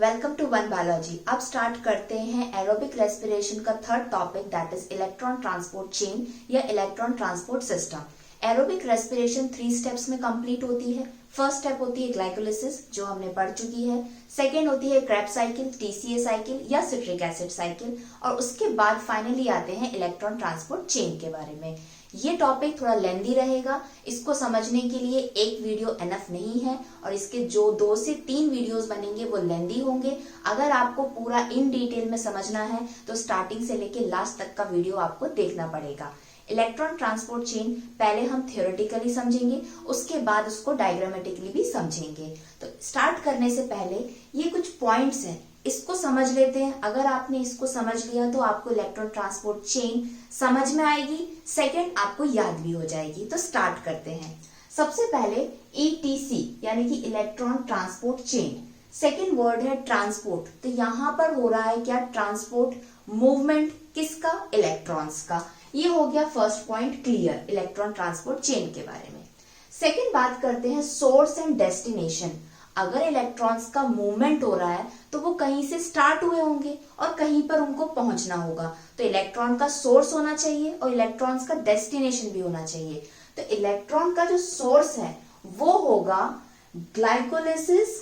Welcome to one biology. अब start करते हैं एरोबिक रेस्पिरेशन का third topic, that is electron transport chain या electron transport system. Aerobic respiration 3 steps में complete होती है। फर्स्ट स्टेप होती है ग्लाइकोलिसिस, जो हमने पढ़ चुकी है। सेकेंड होती है क्रेब्स साइकिल, टीसीए साइकिल या सिट्रिक एसिड साइकिल, और उसके बाद फाइनली आते हैं इलेक्ट्रॉन ट्रांसपोर्ट चेन के बारे में। ये टॉपिक थोड़ा लेंदी रहेगा, इसको समझने के लिए एक वीडियो एनफ नहीं है, और इसके जो 2 से 3 वीडियोस बनेंगे वो लेंदी होंगे। अगर आपको पूरा इन डिटेल में समझना है तो स्टार्टिंग से लेके लास्ट तक का वीडियो आपको देखना पड़ेगा। इलेक्ट्रॉन ट्रांसपोर्ट चेन पहले हम थियोरेटिकली समझेंगे, उसके बाद उसको डायग्रामेटिकली भी समझेंगे। तो स्टार्ट करने से पहले ये कुछ पॉइंट्स हैं, इसको समझ लेते हैं। अगर आपने इसको समझ लिया तो आपको इलेक्ट्रॉन ट्रांसपोर्ट चेन समझ में आएगी, सेकंड आपको याद भी हो जाएगी। तो स्टार्ट करते हैं। सबसे पहले ईटीसी यानी कि electron transport chain. Second word है ट्रांसपोर्ट, तो यहां पर हो रहा है क्या? ट्रांसपोर्ट, मूवमेंट किसका? इलेक्ट्रॉन्स का। ये हो गया first point clear electron transport chain के बारे में। सेकंड बात करते हैं सोर्स एंड डेस्टिनेशन। अगर इलेक्ट्रॉन्स का मूवमेंट हो रहा है तो वो कहीं से स्टार्ट हुए होंगे और कहीं पर उनको पहुंचना होगा, तो इलेक्ट्रॉन का सोर्स होना चाहिए और इलेक्ट्रॉन्स का डेस्टिनेशन भी होना चाहिए। तो इलेक्ट्रॉन का जो सोर्स है वो होगा ग्लाइकोलिसिस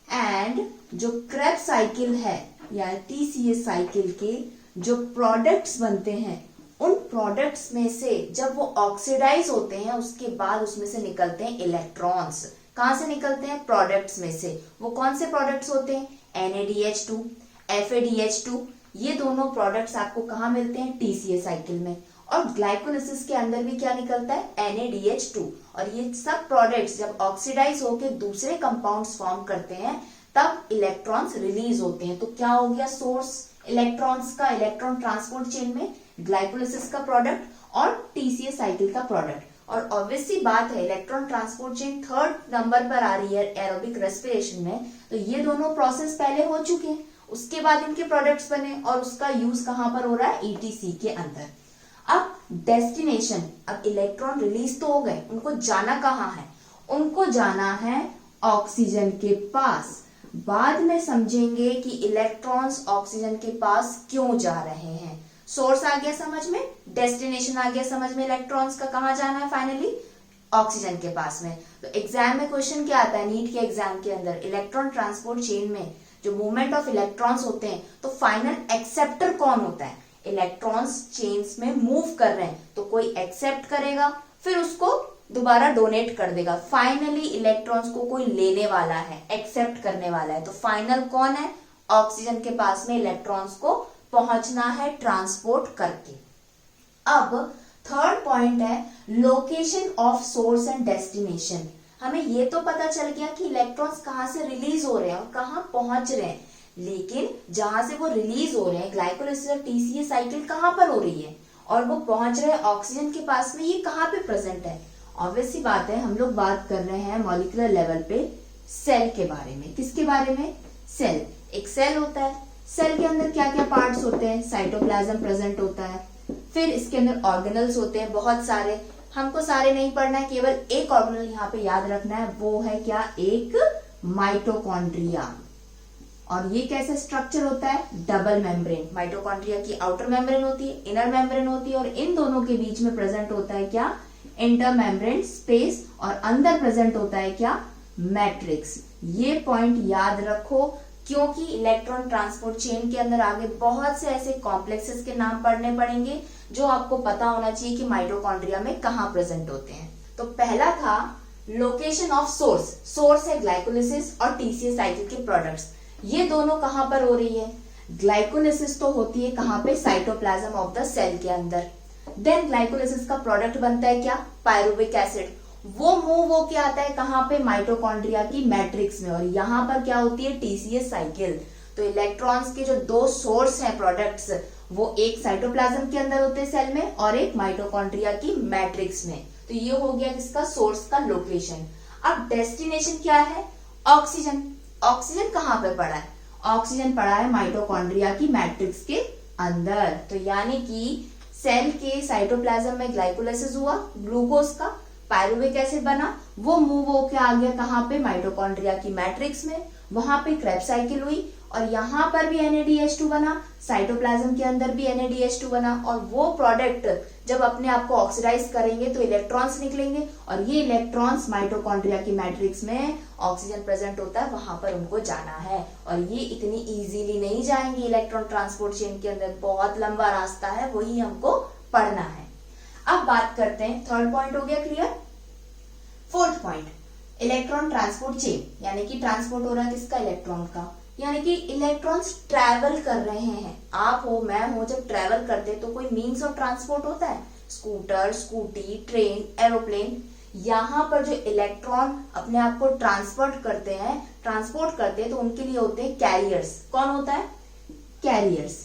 एंड जो क्रेब्स साइकिल है या टीसीए साइकिल के जो प्रोडक्ट्स बनते हैं, उन प्रोडक्ट्स में से जब वो ऑक्सीडाइज होते हैं उसके बाद उसमें से निकलते हैं इलेक्ट्रॉन्स। कहां से निकलते हैं? प्रोडक्ट्स में से। वो कौन से प्रोडक्ट्स होते हैं? NaDH2, FADH2। ये दोनों प्रोडक्ट्स आपको कहां मिलते हैं? टीसीए साइकिल में। और ग्लाइकोलिसिस के अंदर भी क्या निकलता है? NaDH2। और ये सब प्रोडक्ट्स जब ऑक्सीडाइज होकर दूसरे कंपाउंड्स फॉर्म करते हैं तब इलेक्ट्रॉन्स रिलीज होते हैं। तो क्या हो गया सोर्स इलेक्ट्रॉन्स का इलेक्ट्रॉन ट्रांसपोर्ट चेन में? ग्लाइकोलिसिस का प्रोडक्ट और टीसीए साइकिल का प्रोडक्ट। और ऑब्वियस सी बात है electron transport chain third number पर आ रही है एरोबिक रेस्पिरेशन में, तो ये दोनों प्रोसेस पहले हो चुके हैं, उसके बाद इनके प्रोडक्ट्स बने और उसका यूज कहां पर हो रहा है? ईटीसी के अंदर। अब डेस्टिनेशन, अब इलेक्ट्रॉन रिलीज तो हो गए, उनको जाना कहां है? उनको जाना है ऑक्सीजन के पास। बाद में समझेंगे कि इलेक्ट्रॉन्स ऑक्सीजन के पास क्यों जा रहे हैं। सोर्स आ गया समझ में, डेस्टिनेशन आ गया समझ में, इलेक्ट्रॉन्स का कहां जाना है? फाइनली ऑक्सीजन के पास में। तो एग्जाम में क्वेश्चन क्या आता है? नीट के एग्जाम के अंदर इलेक्ट्रॉन ट्रांसपोर्ट चेन में जो मूवमेंट ऑफ इलेक्ट्रॉन्स होते हैं तो फाइनल एक्सेप्टर कौन होता है? इलेक्ट्रॉन्स चेन्स में मूव कर रहे हैं तो कोई एक्सेप्ट करेगा, फिर उसको दोबारा डोनेट कर देगा। फाइनली इलेक्ट्रॉन्स को कोई लेने वाला है, एक्सेप्ट करने वाला है। तो फाइनल कौन है? ऑक्सीजन के पास में इलेक्ट्रॉन्स को पहुंचना है ट्रांसपोर्ट करके। अब थर्ड पॉइंट है location of source and destination. हमें ये तो पता चल गया कि इलेक्ट्रॉन्स कहां से रिलीज हो रहे हैं और कहां पहुंच रहे हैं, लेकिन जहां से वो रिलीज हो रहे हैं ग्लाइकोलिसिस और टीसीए साइकिल कहां पर हो रही है और वो पहुंच रहे हैं ऑक्सीजन के पास में, ये कहां पे प्रेजेंट है? ऑब्वियस सी बात है, हम लोग बात कर रहे हैं मॉलिक्यूलर लेवल पे सेल के बारे में। किसके बारे में? सेल। एक सेल होता है, सेल के अंदर क्या क्या पार्ट्स होते हैं? साइटोप्लाज्म प्रेजेंट होता है, फिर इसके अंदर ऑर्गेनल्स होते हैं बहुत सारे। हमको सारे नहीं पढ़ना है, केवल एक ऑर्गेनल यहाँ पे याद रखना है, वो है क्या? एक माइटोकॉन्ड्रिया। और ये कैसे स्ट्रक्चर होता है? Double membrane. माइटोकॉन्ड्रिया की आउटर मेम्ब्रेन होती है, इनर मेम्ब्रेन होती है, और इन दोनों के बीच में प्रेजेंट होता है क्या? Inter membrane space. और अंदर प्रेजेंट होता है क्या? मैट्रिक्स। ये पॉइंट याद रखो, क्योंकि इलेक्ट्रॉन ट्रांसपोर्ट चेन के अंदर आगे बहुत से ऐसे कॉम्प्लेक्सेस के नाम पढ़ने पड़ेंगे जो आपको पता होना चाहिए कि माइटोकॉन्ड्रिया में कहां प्रेजेंट होते हैं। तो पहला था लोकेशन ऑफ सोर्स। सोर्स है ग्लाइकोलिसिस और टीसीए साइकिल के प्रोडक्ट्स। ये दोनों कहां पर हो रही है? ग्लाइकोलिसिस तो होती है कहां पे? साइटोप्लाज्म ऑफ द सेल के अंदर। देन ग्लाइकोलिसिस का प्रोडक्ट बनता है क्या? Pyruvic acid. वो मूव होके आता है कहां पे? माइटोकॉन्ड्रिया की मैट्रिक्स में। और यहां पर क्या होती है? TCA cycle. तो इलेक्ट्रॉन्स के जो 2 सोर्स हैं प्रोडक्ट्स, वो एक साइटोप्लाज्म के अंदर होते हैं सेल में और एक माइटोकॉन्ड्रिया की मैट्रिक्स में। तो ये हो गया किसका? सोर्स का लोकेशन। अब डेस्टिनेशन क्या है? ऑक्सीजन। ऑक्सीजन कहां पे पड़ा है? ऑक्सीजन पड़ा है माइटोकॉन्ड्रिया की मैट्रिक्स के अंदर। तो यानी कि सेल के साइटोप्लाज्म में ग्लाइकोलाइसिस हुआ, ग्लूकोज का पायरुविक एसिड बना, वो मूव होके आ गया कहां पे? माइटोकॉन्ड्रिया की मैट्रिक्स में। वहां पे क्रेब्स साइकिल हुई और यहाँ पर भी NADH2 बना, साइटोप्लाज्म के अंदर भी NADH2 बना और वो प्रोडक्ट जब अपने आप को ऑक्सीडाइज करेंगे तो इलेक्ट्रॉन्स निकलेंगे और ये इलेक्ट्रॉन्स माइटोकॉन्ड्रिया की मैट्रिक्स में ऑक्सीजन प्रेजेंट होता है वहां पर उनको जाना है और ये इतनी इजीली नहीं जाएंगे इलेक्ट्रॉन ट्रांसपोर्ट चेन के अंदर, बहुत लंबा रास्ता है, वही हमको पढ़ना है। अब बात करते हैं, थर्ड पॉइंट हो गया clear. Fourth point, electron transport chain, यानी कि ट्रांसपोर्ट हो रहा है किसका, इलेक्ट्रॉन का, यानी कि इलेक्ट्रॉन्स ट्रैवल कर रहे हैं, आप हो मैं हो, जब ट्रैवल करते हैं तो कोई मीन्स ऑफ ट्रांसपोर्ट होता है, स्कूटर, स्कूटी, ट्रेन, एरोप्लेन। यहाँ पर जो इलेक्ट्रॉन अपने आप को ट्रांसपोर्ट करते हैं तो उनके लिए होते हैं कैरियर्स। कौन होता है, कैरियर्स,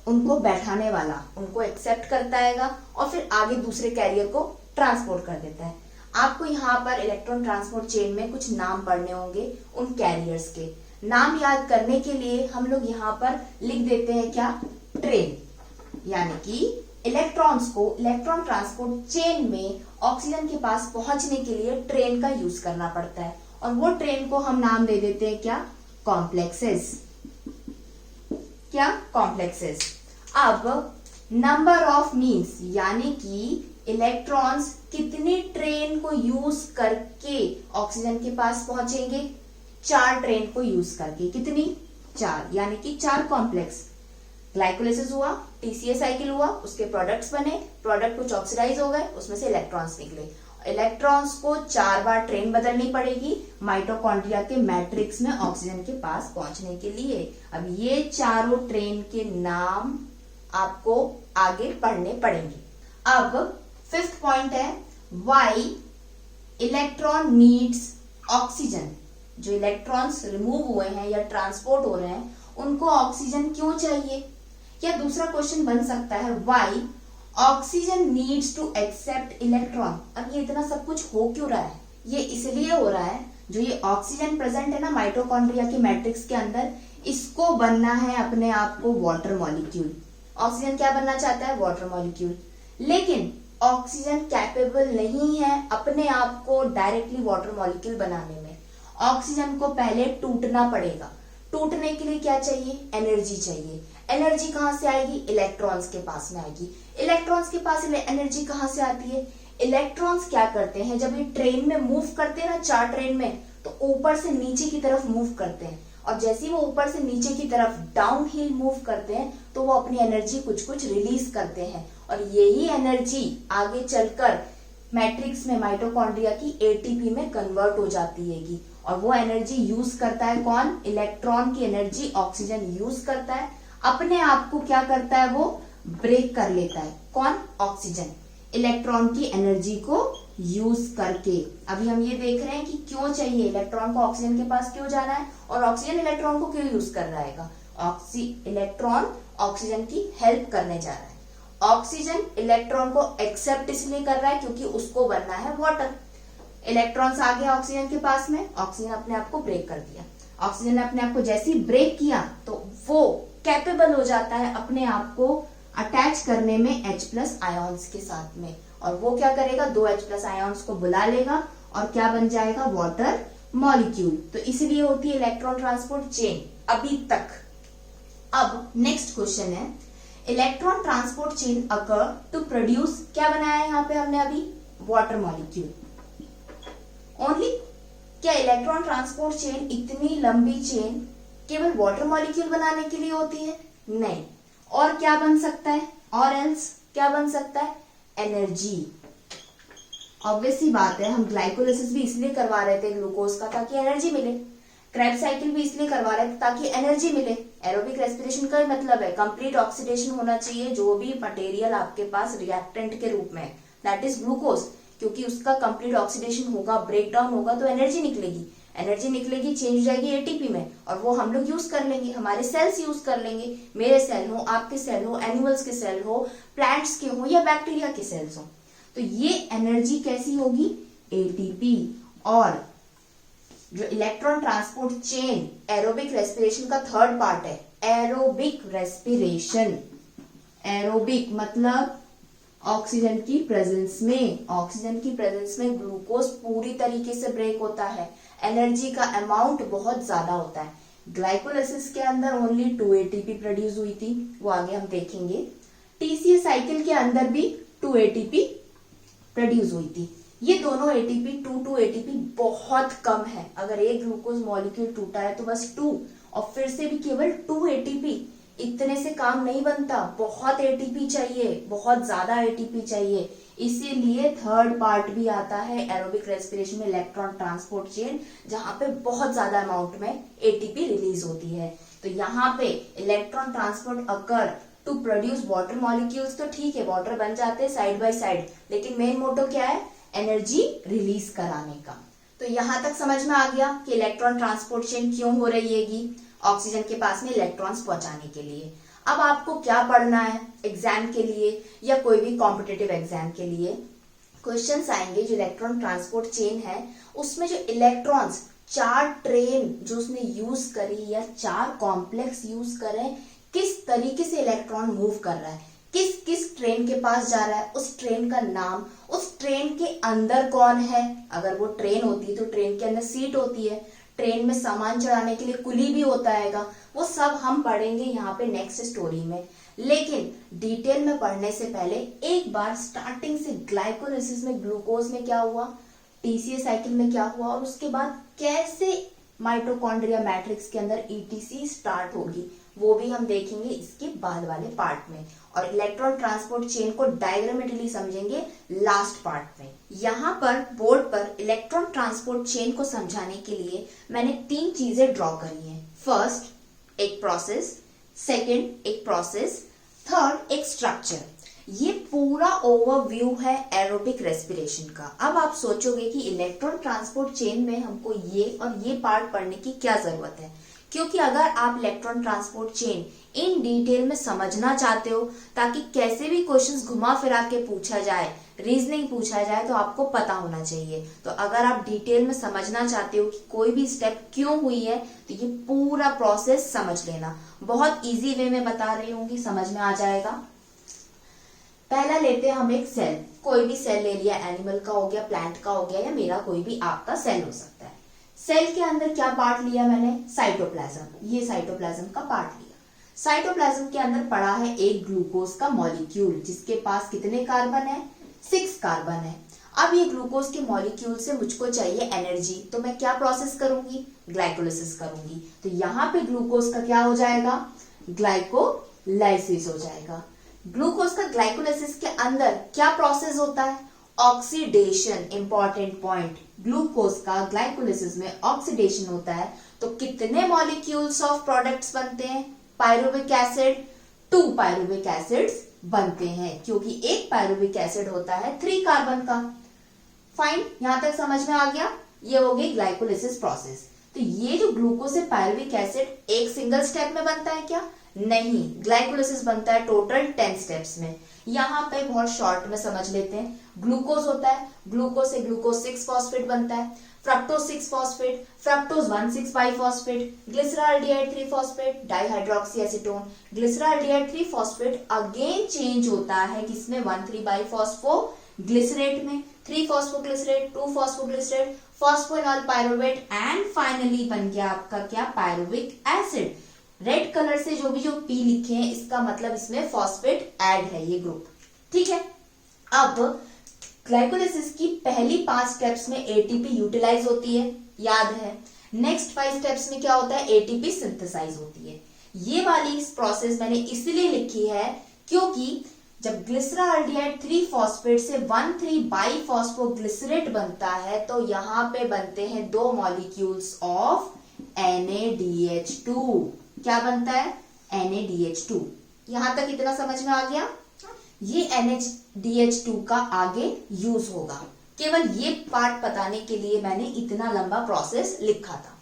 उनको बैठाने वाला, उनको एक्सेप्ट करता है और फिर आगे दूसरे कैरियर को ट्रांसपोर्ट कर देता है। आपको यहाँ पर इलेक्ट्रॉन ट्रांसपोर्ट चेन में कुछ नाम पढ़ने होंगे, उन कैरियर्स के नाम याद करने के लिए हम लोग यहाँ पर लिख देते हैं क्या, ट्रेन, यानी कि इलेक्ट्रॉन्स को इलेक्ट्रॉन ट्रांसपोर्ट चेन में ऑक्सीजन के पास पहुंचने के लिए ट्रेन का यूज करना पड़ता है और वो ट्रेन को हम नाम दे देते हैं क्या, कॉम्प्लेक्सेस। क्या, कॉम्प्लेक्सेस। अब नंबर ऑफ मीन्स, यानी कि इलेक्ट्रॉन्स कितनी ट्रेन को यूज करके ऑक्सीजन के पास पहुंचेंगे, 4 ट्रेन को यूज करके। कितनी, 4, यानी कि 4 कॉम्प्लेक्स। ग्लाइकोलाइसिस हुआ, TCA साइकिल हुआ, उसके प्रोडक्ट्स बने, प्रोडक्ट कुछ ऑक्सीडाइज हो गए, उसमें से इलेक्ट्रॉन्स निकले। इलेक्ट्रॉन्स को 4 बार ट्रेन बदलनी पड़ेगी माइटोकॉन्ड्रिया के मैट्रिक्स में ऑक्सीजन के पास पहुंचने के लिए। अब ये चारों ट्रेन के नाम आपको आगे पढ़ने पड़ेंगे। अब फिफ्थ पॉइंट है, व्हाई इलेक्ट्रॉन नीड्स ऑक्सीजन। जो इलेक्ट्रॉन्स रिमूव हुए हैं या ट्रांसपोर्ट हो रहे हैं उनको ऑक्सीजन क्यों चाहिए। या दूसरा क्वेश्चन बन सकता है, why oxygen needs to accept electron. अब ये इतना सब कुछ हो क्यों रहा है, ये इसलिए हो रहा है, जो ये ऑक्सीजन प्रेजेंट है ना माइटोकॉन्ड्रिया के मैट्रिक्स के अंदर, इसको बनना है अपने आप को वाटर मॉलिक्यूल। ऑक्सीजन क्या बनना चाहता है, वाटर मॉलिक्यूल, लेकिन ऑक्सीजन कैपेबल नहीं है अपने आप को डायरेक्टली वाटर मॉलिक्यूल बनाने में। ऑक्सीजन को पहले टूटना पड़ेगा। टूटने के लिए क्या चाहिए, एनर्जी चाहिए। एनर्जी कहां से आएगी, इलेक्ट्रॉन्स के पास में आएगी। इलेक्ट्रॉन्स के पास एनर्जी कहां से आती है, इलेक्ट्रॉन्स क्या करते हैं, जब ये ट्रेन में मूव करते हैं ना, 4 ट्रेन में, तो ऊपर से नीचे की तरफ मूव करते हैं और जैसे ही वो ऊपर से नीचे की तरफ डाउन हिल मूव करते हैं तो वो अपनी एनर्जी कुछ कुछ रिलीज करते हैं और यही एनर्जी आगे चलकर मैट्रिक्स में माइटोकॉन्ड्रिया की ATP में कन्वर्ट हो जाती है और वो एनर्जी यूज करता है कौन, इलेक्ट्रॉन की एनर्जी ऑक्सीजन यूज करता है, अपने आप को क्या करता है, वो ब्रेक कर लेता है। कौन, ऑक्सीजन, इलेक्ट्रॉन की एनर्जी को यूज करके। अभी हम ये देख रहे हैं कि क्यों चाहिए इलेक्ट्रॉन को ऑक्सीजन के पास क्यों जाना है और ऑक्सीजन इलेक्ट्रॉन को क्यों यूज कर रहा है। इलेक्ट्रॉन ऑक्सीजन की हेल्प करने जा रहा है। ऑक्सीजन इलेक्ट्रॉन को एक्सेप्ट इसलिए कर रहा है क्योंकि उसको बनना है वाटर। इलेक्ट्रॉन्स आ गया ऑक्सीजन के पास में, ऑक्सीजन अपने आप को ब्रेक कर दिया। ऑक्सीजन ने अपने आप को जैसे ही ब्रेक किया तो वो कैपेबल हो जाता है अपने आप को अटैच करने में H+ आयोन्स के साथ में और वो क्या करेगा, 2 H+ आयोन्स को बुला लेगा और क्या बन जाएगा, वाटर मॉलिक्यूल। तो इसलिए होती है इलेक्ट्रॉन ट्रांसपोर्ट चेन अभी तक। अब नेक्स्ट क्वेश्चन है, electron transport chain occur to produce, क्या बनाया है यहाँ पे हमने अभी, वाटर मॉलिक्यूल ओनली। क्या इलेक्ट्रॉन ट्रांसपोर्ट चेन, इतनी लंबी चेन केवल वाटर मॉलिक्यूल बनाने के लिए होती है, नहीं, और क्या बन सकता है, और एल्स क्या बन सकता है, एनर्जी। ऑब्वियस सी बात है, हम ग्लाइकोलाइसिस भी इसलिए करवा रहे थे ग्लूकोज का ताकि एनर्जी मिले, क्रेब्स साइकिल भी इसलिए करवा रहे थे ताकि एनर्जी मिले। एरोबिक रेस्पिरेशन का मतलब है कंप्लीट ऑक्सीडेशन होना चाहिए जो भी मटेरियल आपके पास रिएक्टेंट के रूप में, दैट इज ग्लूकोज, क्योंकि उसका कंप्लीट ऑक्सीडेशन होगा, ब्रेक डाउन होगा तो एनर्जी निकलेगी। एनर्जी निकलेगी, चेंज हो जाएगी ATP में और वो हम लोग यूज कर लेंगे, हमारे सेल्स यूज कर लेंगे, मेरे सेल हो, आपके सेल हो, एनिमल्स के सेल हो, प्लांट्स के हो या बैक्टीरिया के सेल्स हो। तो ये एनर्जी कैसी होगी, ATP। और जो electron transport chain aerobic respiration का थर्ड पार्ट है, एरोबिक रेस्पिरेशन। एरोबिक मतलब ऑक्सीजन की प्रेजेंस में, ऑक्सीजन की प्रेजेंस में ग्लूकोज पूरी तरीके से ब्रेक होता है। एनर्जी का अमाउंट बहुत ज्यादा होता है। ग्लाइकोलाइसिस के अंदर ओनली 2 एटीपी प्रोड्यूस हुई थी, वो आगे हम देखेंगे। टीसीए साइकिल के अंदर भी 2 एटीपी प्रोड्यूस हुई थी। ये दोनों एटीपी 2 एटीपी बहुत कम है। अगर एक ग्लूकोज मॉलिक्यूल टूटा है तो बस 2, और फिर से भी केवल 2 एटीपी, इतने से काम नहीं बनता, बहुत एटीपी चाहिए, बहुत ज्यादा एटीपी चाहिए। इसीलिए थर्ड पार्ट भी आता है एरोबिक रेस्पिरेशन में, इलेक्ट्रॉन ट्रांसपोर्ट चेन, जहां पे बहुत ज्यादा अमाउंट में एटीपी रिलीज होती है। तो यहाँ पे electron transport occur to produce water molecules, तो ठीक है वाटर बन जाते हैं साइड बाय साइड, लेकिन मेन मोटो क्या है, एनर्जी रिलीज कराने का। तो यहां तक समझ में आ गया कि इलेक्ट्रॉन ट्रांसपोर्ट चेन क्यों हो रही हैगी, ऑक्सीजन के पास में इलेक्ट्रॉन्स पहुंचाने के लिए। अब आपको क्या पढ़ना है एग्जाम के लिए या कोई भी कॉम्पिटिटिव एग्जाम के लिए, क्वेश्चंस आएंगे जो इलेक्ट्रॉन ट्रांसपोर्ट चेन है उसमें जो इलेक्ट्रॉन्स 4 ट्रेन जो उसने यूज करी या 4 कॉम्प्लेक्स यूज करें, किस तरीके से इलेक्ट्रॉन मूव कर रहा है, किस किस ट्रेन के पास जा रहा है, उस ट्रेन का नाम, उस ट्रेन के अंदर कौन है, अगर वो ट्रेन होती है तो ट्रेन के अंदर सीट होती है, ट्रेन में सामान चढ़ाने के लिए कुली भी होता है, वो सब हम पढ़ेंगे यहाँ पे नेक्स्ट स्टोरी में। लेकिन डिटेल में पढ़ने से पहले एक बार स्टार्टिंग से ग्लाइकोलाइसिस में ग्लूकोज में क्या हुआ, टीसीए साइकिल में क्या हुआ, और उसके बाद कैसे माइटोकॉन्ड्रिया मैट्रिक्स के अंदर ईटीसी स्टार्ट होगी, वो भी हम देखेंगे इसके बाद वाले पार्ट में। और इलेक्ट्रॉन ट्रांसपोर्ट चेन को डायग्रामेटिकली समझेंगे लास्ट पार्ट में। यहाँ पर बोर्ड पर इलेक्ट्रॉन ट्रांसपोर्ट चेन को समझाने के लिए मैंने 3 चीजें ड्रॉ करी हैं। फर्स्ट एक प्रोसेस, सेकंड एक प्रोसेस, थर्ड एक स्ट्रक्चर। ये पूरा ओवरव्यू है एरोबिक रेस्पिरेशन का। अब आप सोचोगे कि इलेक्ट्रॉन ट्रांसपोर्ट चेन में हमको ये और ये पार्ट पढ़ने की क्या जरूरत है, क्योंकि अगर आप electron transport chain in detail में समझना चाहते हो ताकि कैसे भी क्वेश्चंस घुमा फिरा के पूछा जाए, रीजनिंग पूछा जाए, तो आपको पता होना चाहिए। तो अगर आप डिटेल में समझना चाहते हो कि कोई भी स्टेप क्यों हुई है तो ये पूरा प्रोसेस समझ लेना। बहुत इजी वे में बता रही हूँ कि समझ में आ जाएगा। पहला लेते हैं हम एक सेल, कोई भी सेल ले लिया, एनिमल का हो गया, प्लांट का हो गया, या मेरा कोई भी आपका सेल हो सकता है। सेल के अंदर क्या पार्ट लिया मैंने, साइटोप्लाज्म। ये साइटोप्लाज्म का पार्ट लिया। साइटोप्लाज्म के अंदर पड़ा है एक ग्लूकोज का मॉलिक्यूल जिसके पास कितने कार्बन है, 6 कार्बन है। अब ये ग्लूकोज के मॉलिक्यूल से मुझको चाहिए एनर्जी, तो मैं क्या प्रोसेस करूंगी, ग्लाइकोलाइसिस करूंगी। तो यहाँ पे ग्लूकोज का क्या हो जाएगा, ग्लाइकोलाइसिस हो जाएगा। ग्लूकोज का ग्लाइकोलाइसिस के अंदर क्या प्रोसेस होता है, ऑक्सीडेशन। इंपॉर्टेंट पॉइंट, ग्लूकोज का ग्लाइकोलाइसिस में ऑक्सीडेशन होता है। तो कितने मॉलिक्यूल्स ऑफ प्रोडक्ट्स बनते हैं, पायरुविक एसिड, 2 पायरुविक एसिड्स बनते हैं, क्योंकि एक पायरुविक एसिड होता है 3 कार्बन का। फाइन, यहां तक समझ में आ गया। ये हो गई ग्लाइकोलाइसिस प्रोसेस। तो ये जो ग्लूकोज से पायरुविक एसिड एक सिंगल स्टेप में बनता है क्या, नहीं, ग्लाइकोलाइसिस बनता है टोटल 10 स्टेप्स में। यहाँ पे बहुत शॉर्ट में समझ लेते हैं। ग्लूकोज होता है, ग्लूकोज से ग्लूकोज 6 फॉस्फेट बनता है, fructose 6 phosphate, fructose 1,6 biphosphate, glyceraldehyde 3 phosphate, dihydroxy acetone, glyceraldehyde 3 phosphate again change होता है किसमें, 1,3 बाइफॉस्फो ग्लिसरेट में, 3 phosphoglycerate, 2 phosphoglycerate, phosphoenol pyruvate, and finally बन गया आपका क्या, पायरुविक एसिड। रेड कलर से जो पी लिखे हैं इसका मतलब इसमें फॉस्फेट ऐड है, ये ग्रुप, ठीक है। अब ग्लाइकोलाइसिस की पहली 5 स्टेप्स में एटीपी यूटिलाइज होती है, याद है। नेक्स्ट 5 स्टेप्स में क्या होता है, एटीपी सिंथेसाइज होती है। ये वाली इस प्रोसेस मैंने इसलिए लिखी है क्योंकि जब ग्लिसरॉल्डिहाइड 3 फॉस्फेट से 1,3 बाइफॉस्फोग्लिसरेट बनता है तो यहाँ पे बनते हैं 2 मॉलिक्यूल्स ऑफ NaDH2। क्या बनता है, NaDH2। यहां तक इतना समझ में आ गया। ये NaDH2 का आगे यूज होगा, केवल ये पार्ट बताने के लिए मैंने इतना लंबा प्रोसेस लिखा था।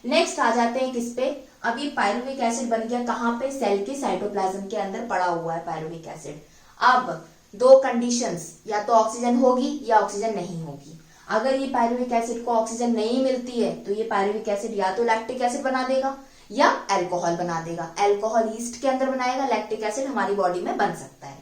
नेक्स्ट आ जाते हैं किस पे, अब ये पायरुविक एसिड बन गया कहां पे, सेल के साइटोप्लाज्म के अंदर पड़ा हुआ है पायरुविक एसिड। अब 2 कंडीशंस, या तो ऑक्सीजन होगी या ऑक्सीजन नहीं होगी। अगर ये पायरुविक एसिड को ऑक्सीजन नहीं मिलती है तो ये पायरुविक एसिड या तो लैक्टिक एसिड बना देगा या अल्कोहल बना देगा। अल्कोहल ईस्ट के अंदर बनाएगा, लैक्टिक एसिड हमारी बॉडी में बन सकता है।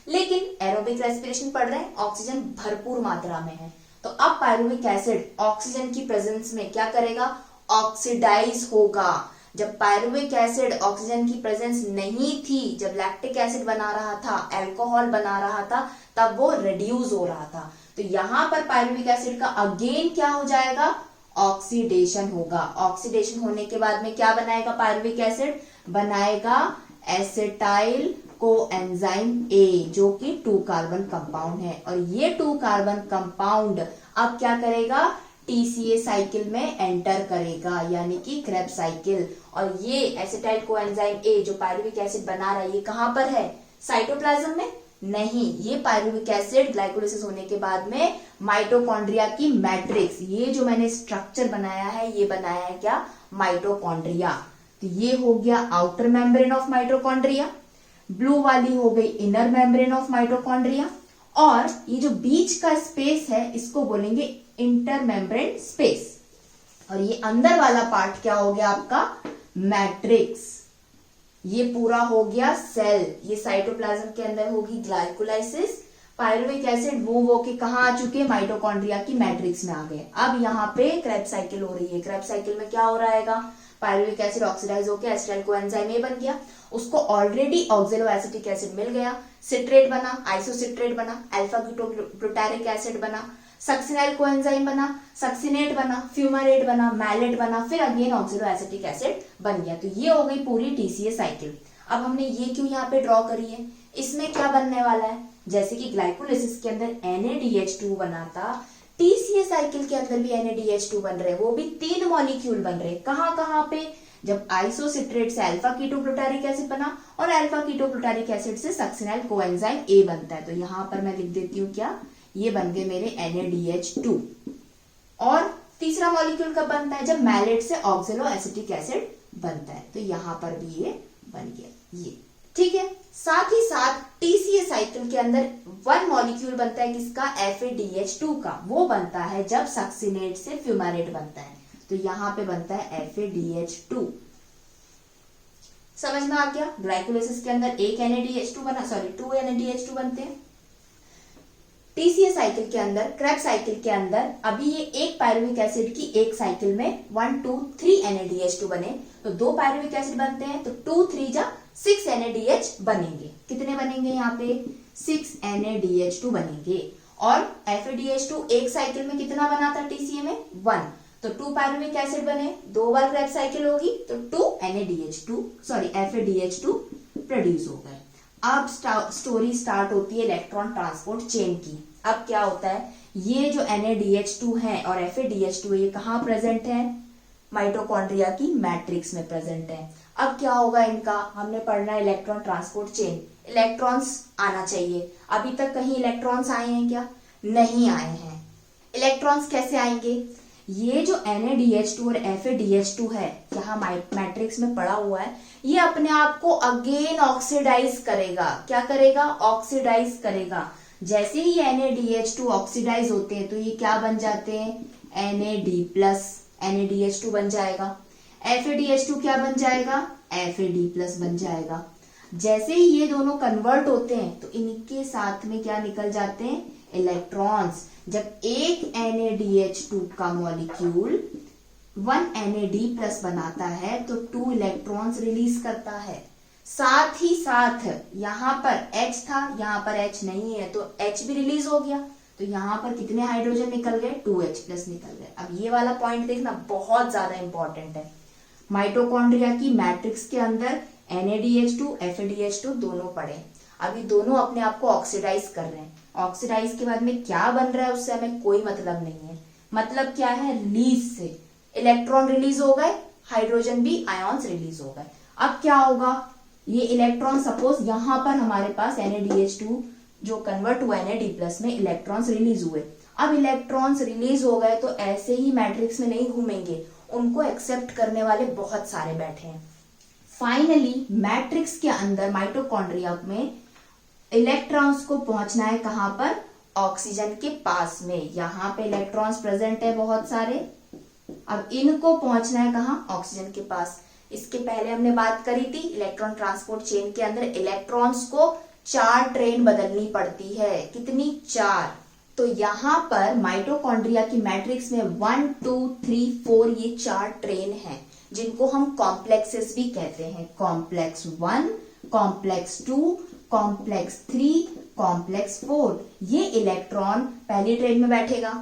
लेकिन एरोबिक रेस्पिरेशन पढ़ रहे हैं, ऑक्सीजन भरपूर मात्रा में है, तो अब पायरुविक एसिड ऑक्सीजन की प्रेजेंस में क्या करेगा, ऑक्सीडाइज होगा। जब पायरुविक एसिड ऑक्सीजन की प्रेजेंस नहीं थी, जब लैक्टिक एसिड बना रहा था, अल्कोहल बना रहा था, तब वो रिड्यूस हो रहा था। तो यहाँ पर पायरुविक एसिड का अगेन क्या हो जाएगा, ऑक्सीडेशन होगा। ऑक्सीडेशन होने के बाद में क्या बनाएगा पायरुविक एसिड, बनाएगा एसिटाइल कोएंजाइम ए, जो कि 2 कार्बन कंपाउंड है। और ये 2 कार्बन कंपाउंड अब क्या करेगा, टीसीए साइकिल में एंटर करेगा, यानी कि क्रेब्स साइकिल। और ये एसिटाइल कोएंजाइम ए जो पायरुविक एसिड बना रहा है, ये कहां पर है, साइटोप्लाज्म में नहीं, ये पायरुविक एसिड ग्लाइकोलाइसिस होने के बाद में माइटोकॉन्ड्रिया की मैट्रिक्स, ये जो मैंने स्ट्रक्चर बनाया है, ये बनाया है क्या, माइटोकॉन्ड्रिया। तो ये हो गया outer membrane of mitochondria, blue वाली हो गई इनर मेम्ब्रेन ऑफ माइटोकॉन्ड्रिया, और ये जो बीच का स्पेस है इसको बोलेंगे इंटर मेम्ब्रेन स्पेस। और ये अंदर वाला पार्ट क्या हो गया आपका, मैट्रिक्स। ये पूरा हो गया सेल। ये साइटोप्लाज्म के अंदर होगी ग्लाइकोलाइसिस, पायरुविक एसिड मूव होके कहाँ आ चुके, माइटोकॉन्ड्रिया की मैट्रिक्स में आ गए। अब यहाँ पे क्रेब्स साइकिल हो रही है। क्रेब्स साइकिल में क्या हो रहा है, पायरुविक एसिड ऑक्सीडाइज होकर एसिटाइल कोएंजाइम ए बन गया, उसको ऑलरेडी ऑक्सैलोएसिटिक एसिड मिल गया, सिट्रेट बना, आइसोसिट्रेट बना, अल्फा ब्यूटारिक एसिड बना, सक्सिनाइल कोएंजाइम बना, सक्सिनेट बना, फ्यूमारेट बना, मैलेट बना, फिर अगेन ऑक्सैलोएसिटिक एसिड बन गया। तो ये हो गई पूरी टीसीए साइकिल। अब हमने ये क्यों यहाँ पे ड्रॉ करी है, इसमें क्या बनने वाला है, जैसे कि ग्लाइकोलाइसिस के अंदर NADH2 बना था, टीसीए साइकिल के अंदर भी NADH2 बन रहे, वो भी 3 मॉलिक्यूल बन रहे। कहाँ कहाँ पे, जब आइसोसिट्रेट से अल्फा कीटोग्लूटारिक एसिड बना और अल्फा कीटोग्लूटारिक एसिड से सक्सिनाइल कोएंजाइम ए बनता है। तो यहाँ पर मैं लिख देती हूँ क्या, ये बन गए मेरे NADH2। और तीसरा मॉलिक्यूल कब बनता है, जब मैलेट से ऑक्सैलोएसिटिक एसिड बनता है। तो यहाँ पर भी ये बन गया, ये ठीक है। साथ ही साथ टीसीए साइकिल के अंदर 1 मॉलिक्यूल बनता है किसका, FADH2 का, वो बनता है जब सक्सिनेट से फ्यूमारेट बनता है। तो यहाँ पे बनता है FADH2। समझ में आ गया, ग्लाइकोलाइसिस के अंदर एक NADH2 बना, 2 NADH2 बनते हैं। टीसीए साइकिल के अंदर, क्रेब्स साइकिल के अंदर अभी ये एक पायरुविक एसिड की एक साइकिल में 1 2 3 NADH2 बने, तो 2 पायरुविक एसिड बनते हैं, तो 2 3 जा 6 NADH बनेंगे। कितने बनेंगे यहाँ पे, 6 NADH2 बनेंगे। और FADH2 एक साइकिल में कितना बना था टीसीए में, 1, तो 2 पायरुविक एसिड बने, 2 बार क्रेब्स साइकिल होगी तो 2 FADH2 प्रोड्यूस हो गए। अब स्टोरी स्टार्ट होती है इलेक्ट्रॉन ट्रांसपोर्ट चेन की। अब क्या होता है, ये जो NADH2 है और FADH2 ये कहाँ प्रेजेंट है, माइटोकॉन्ड्रिया की मैट्रिक्स में प्रेजेंट है। अब क्या होगा इनका, हमने पढ़ना है इलेक्ट्रॉन ट्रांसपोर्ट चेन। इलेक्ट्रॉन्स आना चाहिए, अभी तक कहीं इलेक्ट्रॉन्स आए हैं क्या, नहीं आए हैं। इलेक्ट्रॉन्स कैसे आएंगे, ये जो NADH2 और FADH2 है, यहाँ मैट्रिक्स में पड़ा हुआ है, ये अपने आप को अगेन ऑक्सीडाइज करेगा। क्या करेगा, ऑक्सीडाइज करेगा। जैसे ही NADH2 ऑक्सीडाइज होते हैं तो ये क्या बन जाते हैं, NAD+, NADH2 बन जाएगा। FADH2 क्या बन जाएगा, FAD+ बन जाएगा। जैसे ही ये दोनों कन्वर्ट होते हैं तो इनके साथ में क्या निकल जाते हैं, इलेक्ट्रॉन्स। जब एक NADH2 का मॉलिक्यूल 1 NAD+ बनाता है तो 2 इलेक्ट्रॉन्स रिलीज करता है। साथ ही साथ यहाँ पर H था, यहाँ पर H नहीं है, तो H भी रिलीज हो गया। तो यहाँ पर कितने हाइड्रोजन निकल गए, 2H+ निकल गए। अब ये वाला पॉइंट देखना बहुत ज्यादा इंपॉर्टेंट है। माइटोकॉन्ड्रिया की मैट्रिक्स के अंदर NADH2 FADH2 दोनों पड़े, अभी दोनों अपने आप को ऑक्सीडाइज कर रहे हैं। ऑक्सीडाइज के बाद में क्या बन रहा है उससे हमें कोई मतलब नहीं है। मतलब क्या है, रिलीज से इलेक्ट्रॉन रिलीज हो गए, हाइड्रोजन भी आयॉन्स रिलीज हो गए। अब क्या होगा, ये इलेक्ट्रॉन सपोज यहाँ पर हमारे पास NADH2 जो कन्वर्ट हुआ NAD+ में इलेक्ट्रॉन्स रिलीज हुए। अब इलेक्ट्रॉन्स रिलीज हो गए तो ऐसे ही मैट्रिक्स में नहीं घूमेंगे, उनको एक्सेप्ट करने वाले बहुत सारे बैठे हैं। फाइनली मैट्रिक्स के अंदर माइटोकॉन्ड्रिया में इलेक्ट्रॉन्स को पहुंचना है कहां पर, ऑक्सीजन के पास में। यहाँ पे इलेक्ट्रॉन्स प्रेजेंट है बहुत सारे, अब इनको पहुंचना है कहां, ऑक्सीजन के पास। इसके पहले हमने बात करी थी इलेक्ट्रॉन ट्रांसपोर्ट चेन के अंदर इलेक्ट्रॉन्स को 4 ट्रेन बदलनी पड़ती है। कितनी, 4। तो यहाँ पर माइटोकॉन्ड्रिया की मैट्रिक्स में 1 2 3 4 ये 4 ट्रेन हैं जिनको हम कॉम्प्लेक्सेस भी कहते हैं। Complex 1, complex 2, complex 3, complex 4। ये इलेक्ट्रॉन पहली ट्रेन में बैठेगा,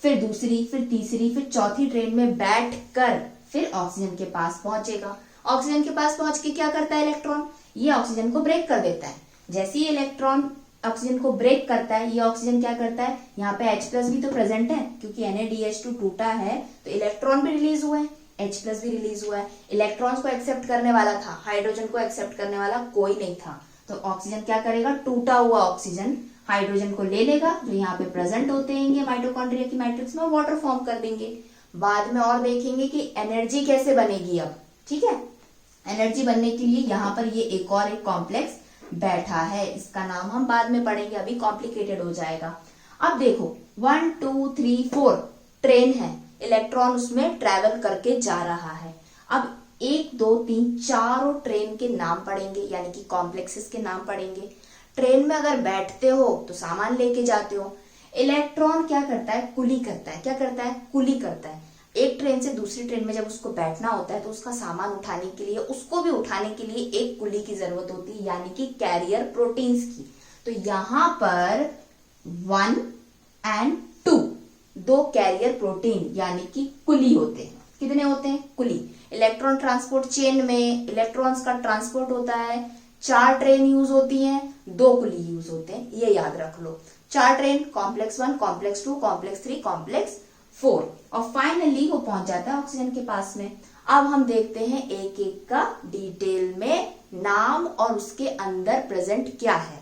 फिर दूसरी, फिर तीसरी, फिर चौथी ट्रेन में बैठकर फिर ऑक्सीजन के पास पहुंचेगा। ऑक्सीजन के पास पहुंच के क्या करता है इलेक्ट्रॉन? ये ऑक्सीजन को ब्रेक कर देता है। जैसे ही इलेक्ट्रॉन ऑक्सीजन को ब्रेक करता है, ये ऑक्सीजन क्या करता है, यहाँ पे H+ भी तो प्रेजेंट है क्योंकि NaDH2 टूटा है तो इलेक्ट्रॉन भी रिलीज हुए हैं, H+ भी रिलीज हुआ है। इलेक्ट्रॉन्स को एक्सेप्ट करने वाला था, हाइड्रोजन को एक्सेप्ट करने वाला कोई नहीं था। तो ऑक्सीजन क्या करेगा, टूटा हुआ ऑक्सीजन हाइड्रोजन को ले लेगा जो यहाँ पे प्रेजेंट होते हैं माइटोकॉन्ड्रिया की मैट्रिक्स में, वाटर फॉर्म कर देंगे। बाद में और देखेंगे कि एनर्जी कैसे बनेगी अब, ठीक है। एनर्जी बनने के लिए यहाँ पर ये एक और एक कॉम्प्लेक्स बैठा है, इसका नाम हम बाद में पढ़ेंगे, अभी कॉम्प्लिकेटेड हो जाएगा। अब देखो 1 2 3 4 ट्रेन है, इलेक्ट्रॉन उसमें ट्रेवल करके जा रहा है। अब 1 2 3 चारों ट्रेन के नाम पढ़ेंगे, यानी कि कॉम्प्लेक्सेस के नाम पढ़ेंगे। ट्रेन में अगर बैठते हो तो सामान लेके जाते हो। इलेक्ट्रॉन क्या करता है, कुली करता है। क्या करता है, कुली करता है। एक ट्रेन से दूसरी ट्रेन में जब उसको बैठना होता है तो उसका सामान उठाने के लिए, उसको भी उठाने के लिए एक कुली की जरूरत होती है, यानी कि कैरियर प्रोटीन्स की। तो यहाँ पर 1 और 2 दो कैरियर प्रोटीन यानी कि कुली होते हैं। कितने होते हैं, कुली। इलेक्ट्रॉन ट्रांसपोर्ट चेन में इलेक्ट्रॉन्स का ट्रांसपोर्ट होता है, 4 ट्रेन यूज होती हैं, 2 कुली यूज होते हैं, ये याद रख लो। 4 train, complex 1, complex 2, complex 3, complex 4, और फाइनली वो पहुंच जाता है ऑक्सीजन के पास में। अब हम देखते हैं एक एक का डिटेल में नाम और उसके अंदर प्रेजेंट क्या है।